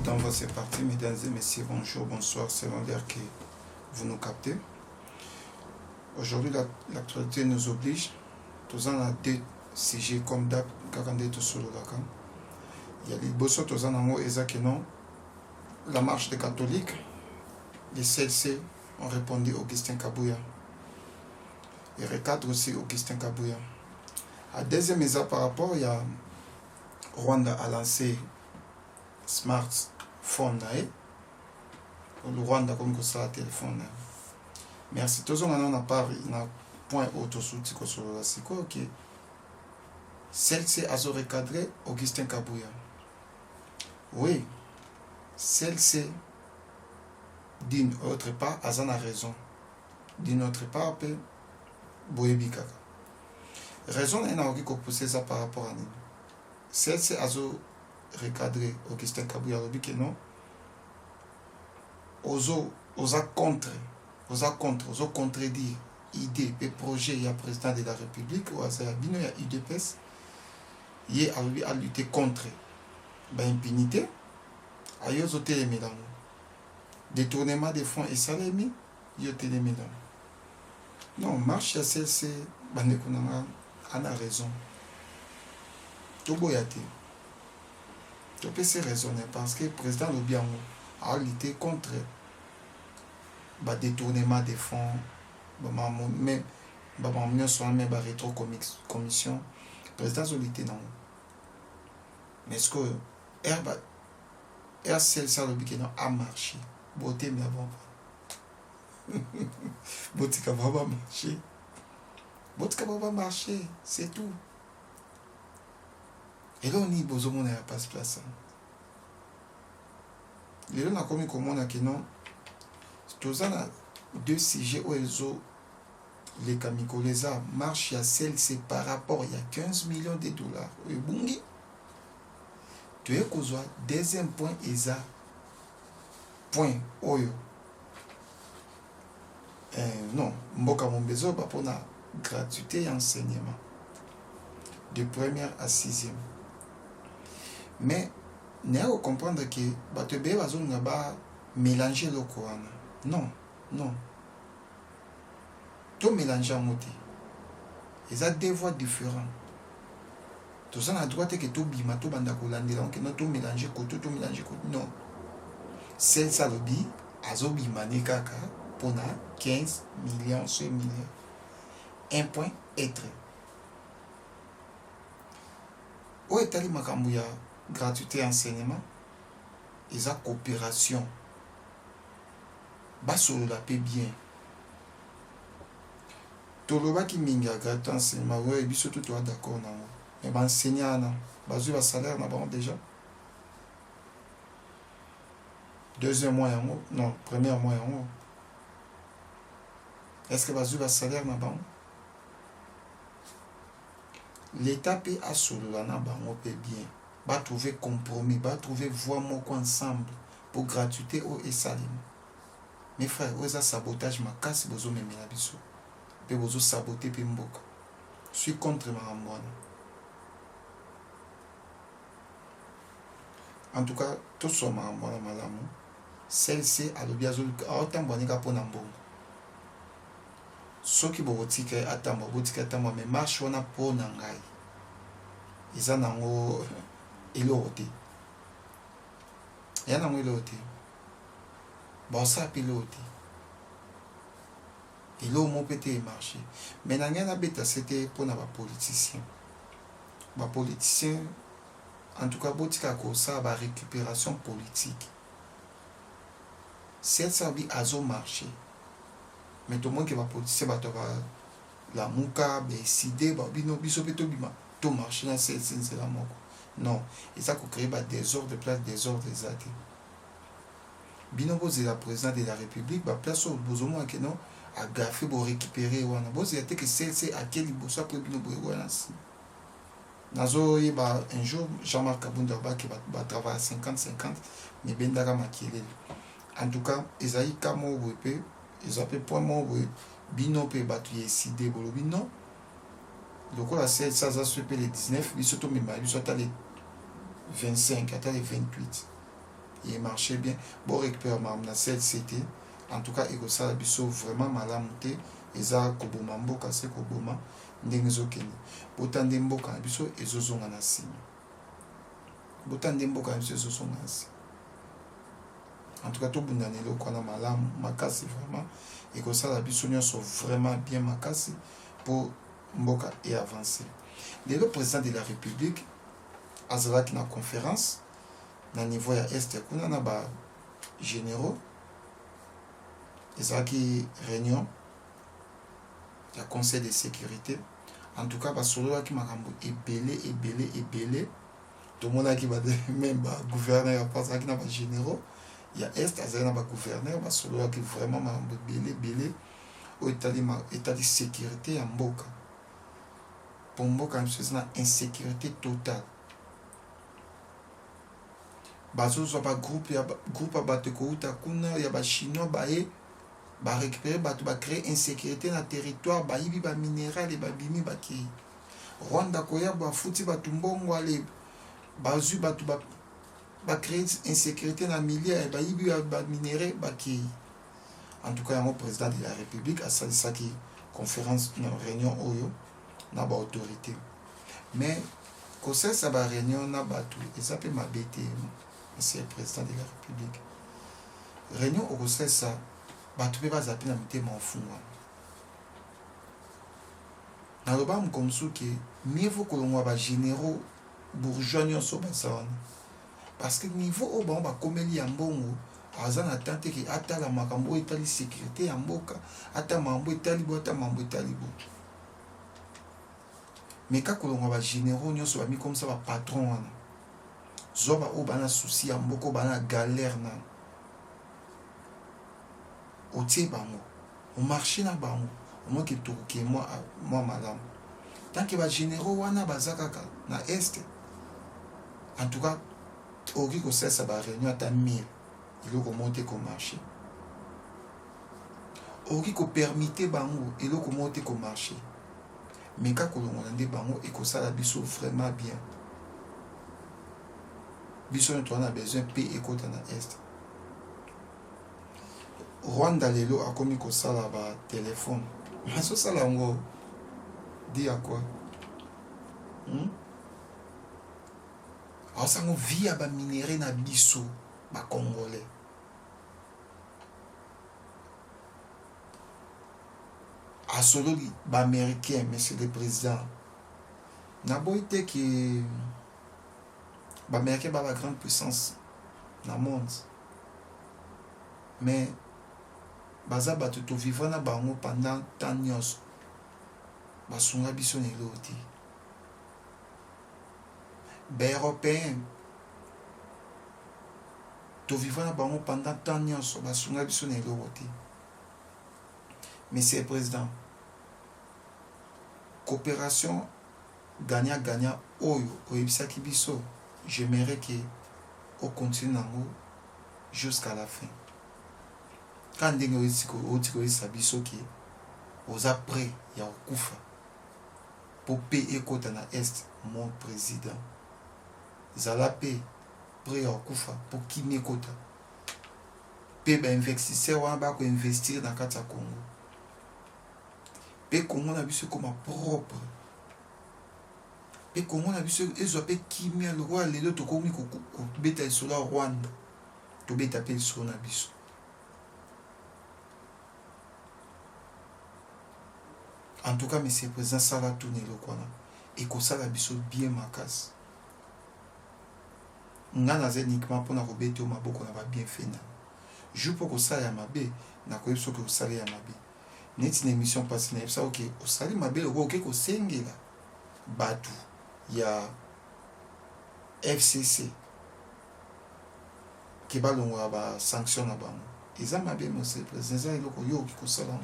d'envoi, c'est parti. Mesdames et messieurs, bonjour, bonsoir, selon l'heure que vous nous captez. Aujourd'hui, l'actualité nous oblige. Tous en a deux sujets comme d'hab, Kakande tout sur le Dakar. Il y a les bossos, tous en ont non. La marche des catholiques, les CLC ont répondu Augustin Kabouya. Et recadre aussi Augustin Kabouya. À deuxième étape par rapport, il y a Rwanda a lancé smartphone. Le Rwanda comme ça a téléphone. Merci. Tous on a pas un point autosoutien sur la psycho que celle-ci a recadré Augustin Kabouya. Oui, celle-ci d'une autre part a raison. D'une autre part, peut Boyebi Kaka. Raison est n'a pas poussé ça par rapport à nous. Celle-ci a recadré Augustin Kabouya que non. Osa contredire idée et projet il y a président de la République ou à Bino il y a UDPS il y a lutter contre l'impunité à y oser les mesdames détournement des fonds et salaires il y a les mesdames non marche à celle-ci bandekunanga a raison tout boyate tu peux se raisonner parce que le président Lobiango a lutté contre le détournement des fonds, même la rétro-commission, le président a lutté non. Mais est-ce que RCL a marché? Beauté, mais avant pas. Beauté qui va marcher. Beauté qui va marcher, c'est tout. Et là, on y a besoin de pas se placer. Les gens ont commis comme on a que non. Tous en a deux sujets où ils ont les Kamikoléza marchent à celle-ci par rapport il y a 15 millions de dollars. Et bungi. Tu es qu'au deuxième point est point oyo. Non, mboka mon besoin pour la gratuité et enseignement de première à sixième. Mais il faut comprendre que tu vas mélanger le Coran. Non. Tout mélanger en moté. Ils ont deux voix différentes. Tout ça, on a droit que tout bima, tout bandakolande, tout mélanger, tout mélanger. Non. C'est ça le bi, azobi manekaka, pour 15 millions, 6 millions. Un point être. Où est allé Makambouya? Gratuité enseignement, ils ont coopération. Basolo la paie bien. Toloba qui minga gratuité enseignement, ouais, et surtout toi d'accord, non. Mais enseignant, basu va salaire, n'a pas déjà. Deuxième mois en haut, non, premier mois en haut. Est-ce que basu va salaire, n'a pas? L'État paie à solo, n'a pas bien. Va trouver compromis, va trouver voie moko ensemble pour gratuité au et salim. Mes frères, où est ce sabotage ma casse bozo me menabiso. Pe bozo saboter pe mboka. Je suis contre ma ramboine. En tout cas, tout ça ma ramboine malamu. Celle-ci a le biazo autant boneka pour nambongo. Ceux qui botika atamba botika atamba mais marche wana pour nangai. Ils en ont ilote. Il y a un ilote. Bon, ça pilote. Il a au pété marché. Mais il y a un c'était pour les politiciens. Les politiciens, en tout cas, ça va récupération politique. C'est ça qui a marché. Mais tout le monde qui va politicien va la mouka, décider, tout marché dans c'est la mort. Non, et ça crée des désordre de place, désordre des athées. Binobo c'est la présidente de la République, place au besoin que non, à gaffer pour récupérer ou en c'est que c'est à quel bossa pour Binobo ou ainsi. Nazo un jour Jean-Marc Kabunda qui va travailler à 50-50, mais Bendara Makile. En tout cas, Esaïe Kamo Wepe, ils appellent point mon Binope battu décidé pour le bino. Donc la c'est ça se fait les 19, ils sont même ils sont les 25, attends les 28. il marchait bien. Bon, récupère ma CLCT. En tout cas, il y a vraiment malamute. Et ça, Koboma Mboka, c'est Koboma. Ndengezo Kenya. Botan de Mboka, biso, et Zozonga na signe. Botan de Mboka, biso, Zozonga na signe. En tout cas, tout le monde a malam, makasi vraiment. Et que ça, la bisognon sont vraiment bien makasi pour Mboka et avancer. Le président de la République, Azalaki na conférence, na niveau ya Est, kuna na ba généraux, Azalaki réunion, ya conseil de sécurité. En tout cas, basolo qui makambo ebele. Tout le monde qui va même gouverneur, parce qu'il y a des généraux. Il y a Est, il y a des gouverneurs, basolo qui vraiment makambo ebele. Au état de sécurité en Mboka. Pour Mboka, c'est une insécurité totale. Bazo so ba groupe à battre kouta kuna ya ba chinois ba récupérer ba créer insécurité na territoire ba yibi ba minéral et ba bimi ba ki Rwanda koya ba futi ba tumbongo ale bazu ba créer insécurité na milieu et ba yibi ba minéral ba ki. En tout cas, le président de la République a sali ça qui conférence une réunion oyo na ba autorité. Mais quand ça ba réunion na ba tout et ça peut m'abêter. C'est le président de la République. Réunion au conseil ça, tu peux pas zapper la mité mon fou. Dans le bas, comme ça que mieux que l'on va généraux bourgeois sur ça. Parce que niveau au bas, on va comme il y a un bon mot. Azan attente que ata la makambo etali sécurité en boka, ata mambo etali bo, ata mambo etali bo. Mais quand on va généraux, on va mis comme ça va patron. Zoba o bana souci ya mboko bana galère na o tie bango o marché na bango o mo ki toke moi madame tant que ba généraux wana bazaka na est en tout cas oki ko ça ba réunion ata 1000 il ko monter ko marché oki ko permettre bango il ko monter ko marché mais quand ko ngolande bango et ko sala biso vraiment bien. Biso on a besoin de paix et côté dans l'Est. Rwanda lelo a commis que ça là bas téléphone. Mais ça là on dit à quoi? Alors ça on vit à bas minéré na biso ba congolais. A solo ba américain monsieur le président. Na boité qui l'Amérique a la grande puissance dans le monde. Mais baza batuto vivant na bango pendant tant nyos. Basunga biso ne loti. Ba européen to vivant na bango pendant tant nyos basunga biso ne loti. Monsieur le président, coopération gagnant-gagnant oyo oyebisaki biso. J'aimerais qu'on continue jusqu'à la fin. Quand on dit que ça biso qui aux après il y a kufa pour payer côté na est mon président. Zala paye prêt à kufa pour qui me côté. Paye ben investisseur on va investir dans Kata Congo. Paye Congo na biso comme propre. Et comment on a vu ce qui met le roi les autres comme on bête sur la Rwanda to bête appelle sur la biso. En tout cas monsieur le président ça va tourner le quoi et que ça la biso bien ma casse. Ngana uniquement pour na robete au maboko na va bien fait na. Je pour que ça ya mabe na ko yeso que ça ya mabe. Net une émission passée na ça OK au sali mabe le OK ko sengela batu. Il y a FCC qui va l'on sanctionner là-bas. Ils ont bien monsieur le président il y a qui ça là.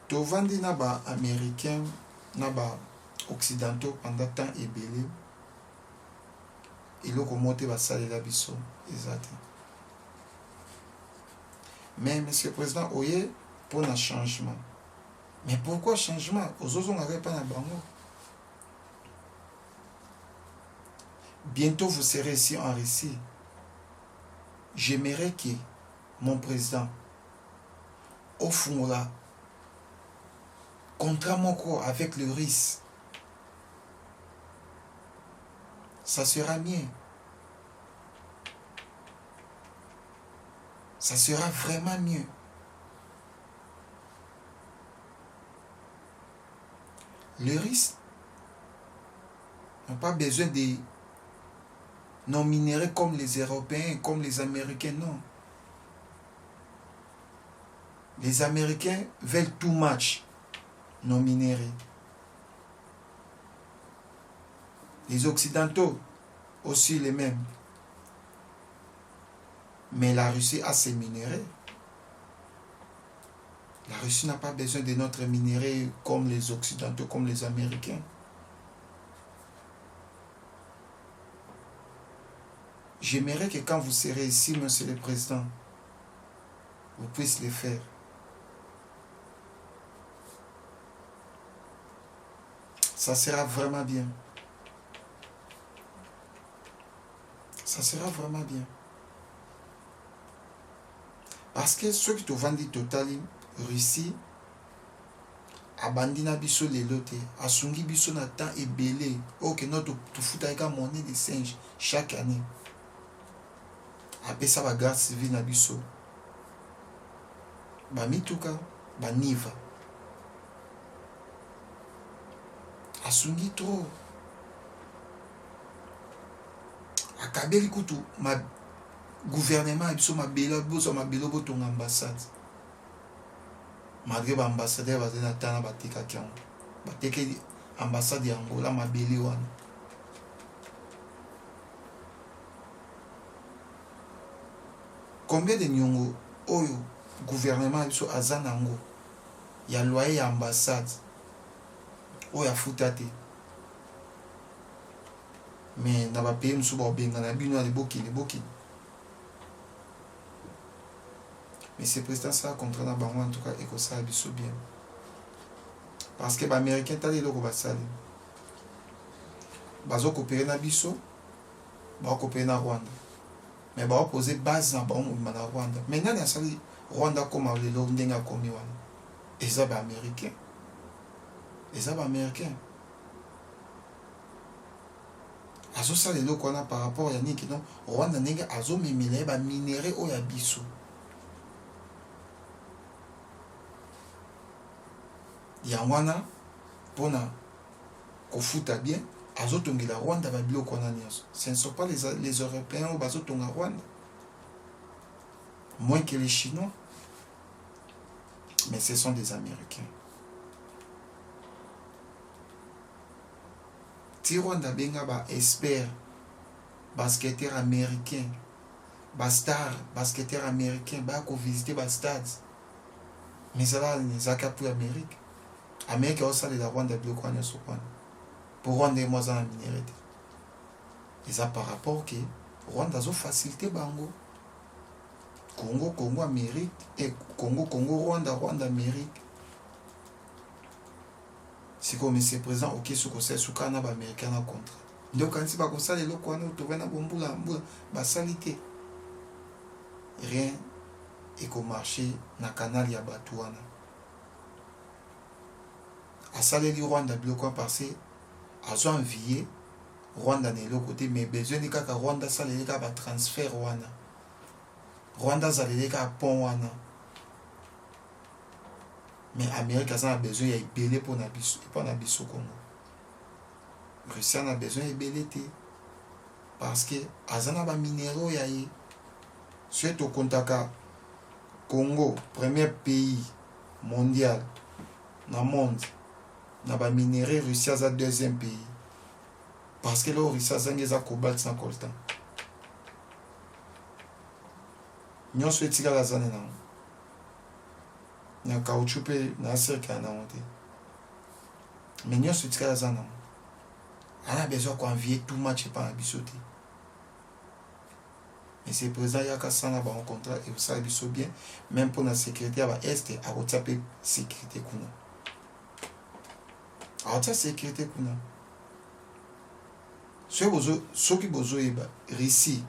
To vandi na ba américain na ba occidentaux pendant temps et belé. Il a monté ba salle la biso exact. Mais monsieur le président oye pour un changement. Mais pourquoi changement? Aux autres, on n'avait pas un bango. bientôt vous serez ici en Russie. J'aimerais que mon président au fond là, contrat mon corps avec le Russe, ça sera mieux. Ça sera vraiment mieux. Le Russe n'a pas besoin de non minéraux comme les Européens, comme les Américains, non. Les Américains veulent too much non minéraux. Les Occidentaux aussi les mêmes. Mais la Russie a ses minéraux. La Russie n'a pas besoin de notre minéraux comme les Occidentaux, comme les Américains. J'aimerais que quand vous serez ici, Monsieur le Président, vous puissiez le faire. Ça sera vraiment bien. Ça sera vraiment bien. Parce que ceux qui te vendent total Russie, abandina biso les lotes, asungi biso na temps et belé, ok notre tout fout avec un monnaie de singe chaque année. Après ça va garde civile na biso. Ba mituka, ba niva. Asungi trop. Akabeli kutu ma gouvernement biso ma bela boso ma belo botonga ambassade. Malgré l'ambassadeur va na tana bateka kiango. Bateke ambassade ya Angola ma beli wana. Combien de nyongo oyo gouvernement biso azana ngo ya loyer ya ambassade oyo afutate. Mais na ba pays musu ba benga na bino ali bokili. Mais ce président ça contre na bango en tout cas et que ça biso bien. Parce que les Américains tali loko basali. Bazo coopérer na biso, ba coopérer na Rwanda. Mais ba poser base na bango na Rwanda. Maintenant na sali Rwanda comme le lo ndenga komi wana. Et ça ba américain. Et ça ba américain. Azo sali loko na par rapport ya niki non Rwanda ndenga azo memele ba minéraux o ya biso. Yangwana pona kofuta bien azotongela Rwanda ba biloko na nyonso. Ce ne sont pas les Européens ou bazotonga Rwanda. Moins que les Chinois. Mais ce sont des Américains. Ti Rwanda benga ba expert basketteur américain, ba star basketteur américain ba ko visiter ba stade. Mais ça là les akapu Amérique. Amérique aussi les Rwanda biloko na nyonso kwana. Pour Rwanda moi ça minéraux. Et ça par rapport que Rwanda zo facilité bango. Congo Amérique et Congo Rwanda Amérique. Si comme c'est présent OK ce que c'est sous Canada américain en contre. Donc quand c'est pas comme ça les locaux on trouve na bombula ba salité. Rien et qu'au marché na canal ya Batuana. À saler Rwanda bloquant passé à envié Rwanda n'est le côté mais besoin de kaka Rwanda saler ka ba transfert wana. Rwanda saler ka pont wana. Mais Amérique a besoin de belé pour nabiso Congo. Russie a besoin de belé parce que azana ba minéraux yayi. Suite au contact Congo, premier pays mondial dans le monde, na ba minéraux Russie a deuxième pays. Parce que là Russie a zangeza cobalt sans coltan. Nyon souhaite la zone na. Na caoutchouc pe na cirque na monter. Mais nyon souhaite la zone. On a besoin qu'on envier tout match pas bisoté. Mais c'est présent il y a qu'à ça na ba contrat et vous savez biso bien même pour la sécurité à est à rotaper sécurité kuna. À rotaper sécurité kuna. ceux qui bozo Russie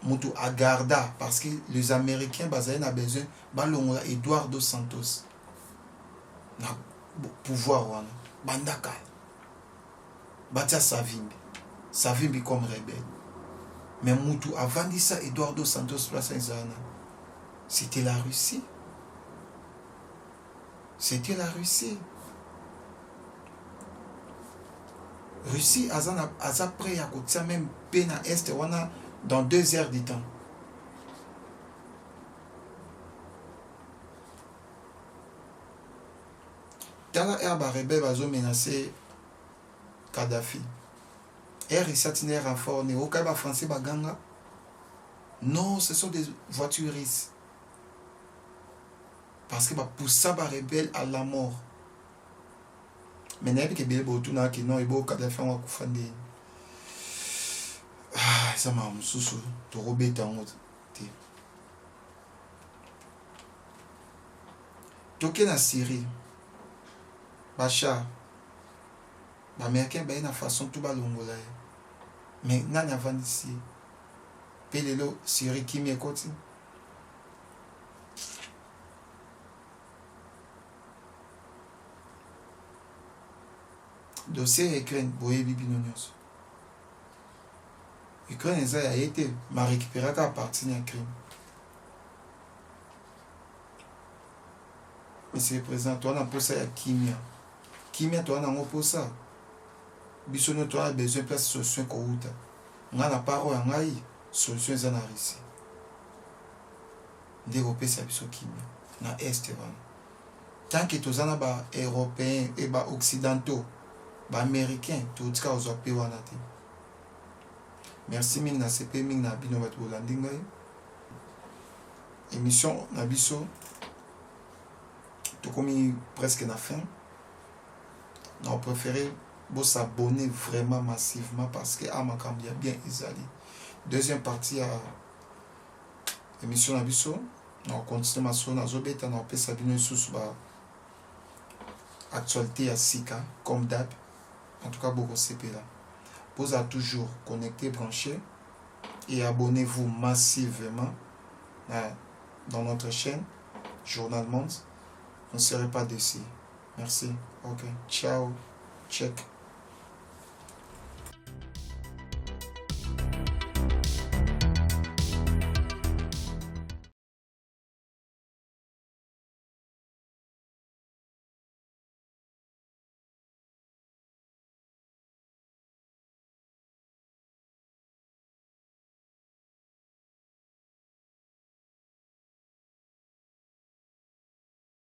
mutu agarda parce que les Américains bazali na besoin balongola Eduardo Santos na pouvoir wana bandaka batia Savimbi comme rebelle mais mutu avandi ça Eduardo Santos place ezana c'était la Russie. C'était la Russie. Russie a prêt à côté même peine à est dans 2 heures du temps. Tala herbe rebelle va menacer Kadhafi. Air Russie renfort ne au cas français baganga. Non, ce sont des voitures russes. Parce que pour ça va rebelle à la mort. Mais n'est pas que bien beau tout n'a qui non et beau Kadhafi on va kufande. Ah, ça m'a moussou to robeta en autre. Toke na Syrie. Bachar. L'Américain ben na façon tout balongola. Mais nan avant ici. Pelelo Syrie qui m'écoute. Dossier Ukraine boye bibino nyonso. Ukraine a été ma récupéré à partir d'un crime. Monsieur le Président, toi on a posé à Kimia. Kimia toi on a posé ça. Bisono toi a besoin de place solution kouta. On a la parole en aïe solution en Russie. Développer ça biso Kimia na est wana. Tant que tous en ba européens et ba occidentaux ba américains tout cas aux pays wana te. Merci ming na CP ming na bino bat bolandinga. Émission na biso tout comme presque na fin. On préféré s'abonner vraiment massivement parce que Amakam y a bien isolé. Deuxième partie à émission na biso. On continue à son azobeta na pesa bino sous ba actualité à Sika comme d'hab. En tout cas beaucoup CP là. Vous êtes toujours connecté, branché et abonnez-vous massivement dans notre chaîne Journal Monde. Vous ne serez pas déçus. Merci. Ok. Ciao. Check.